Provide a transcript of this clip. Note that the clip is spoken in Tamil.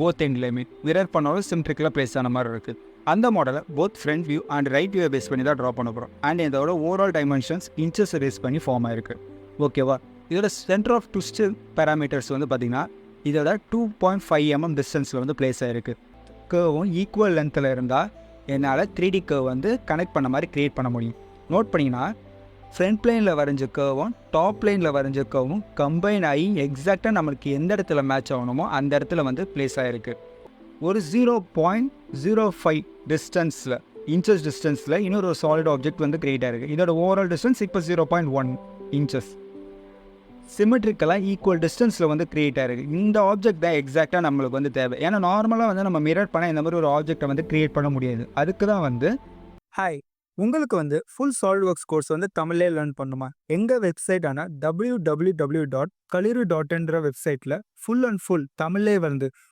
போத் எண்ட்லேயுமே மிரர் பண்ணாலும் சிம்ட்ரிக்கில் பிளேஸ் ஆன மாதிரி இருக்குது. அந்த மாடலை both front view and right வியூவை பேஸ் பண்ணி தான் ட்ரா பண்ண போகிறோம். அண்ட் இதோட ஓவரால் டைமென்ஷன்ஸ் இன்ச்சஸ் பேஸ் பண்ணி ஃபார்ம் ஆயிருக்கு. ஓகேவா? இதோட சென்டர் ஆஃப் ட்விஸ்ட் பேராமீட்டர்ஸ் வந்து பார்த்திங்கன்னா இதோட 2.5 mm டிஸ்டன்ஸில் வந்து பிளேஸ் ஆகிருக்கு. கர்வும் ஈக்குவல் லென்த்தில் இருந்தால் என்னால் 3D கர்வ் வந்து கனெக்ட் பண்ண மாதிரி க்ரியேட் பண்ண முடியும். நோட் பண்ணிங்கன்னா ஃப்ரண்ட் பிளேனில் வரைஞ்ச கர்வும் டாப் பிளேனில் வரைஞ்ச கர்வும் கம்பைன் ஆகி எக்ஸாக்டாக நம்மளுக்கு எந்த இடத்துல மேட்ச் ஆகணுமோ அந்த இடத்துல வந்து பிளேஸ் ஆகிருக்கு. ஒரு 0.05 டிஸ்டன்ஸில் இன்ச்சஸ் டிஸ்டன்ஸில் இன்னொரு சாலிட் ஆப்ஜெக்ட் வந்து க்ரியேட் ஆகிருக்கு. இதோட ஓவரால் டிஸ்டன்ஸ் இப்போ 0.1 இன்ச்சஸ். சிமெட்ரிக்கலாக ஈக்குவல் டிஸ்டன்ஸில் வந்து க்ரியேட் ஆகிருக்கு. இந்த ஆப்ஜெக்ட் தான் எக்ஸாக்டாக நம்மளுக்கு வந்து தேவை. ஏன்னா நார்மலாக வந்து நம்ம மிரர் பண்ண இந்த மாதிரி ஒரு ஆப்ஜெக்டை வந்து க்ரியேட் பண்ண முடியாது. அதுக்கு தான் வந்து ஹாய், உங்களுக்கு வந்து ஃபுல் சாலிட்வொர்க்ஸ் கோர்ஸ் வந்து தமிழ்லேயே லேர்ன் பண்ணுமா? எங்கள் வெப்சைட்டான www.kaliru.in வெப்சைட்டில் ஃபுல் அண்ட் ஃபுல் தமிழ்லேயே வந்து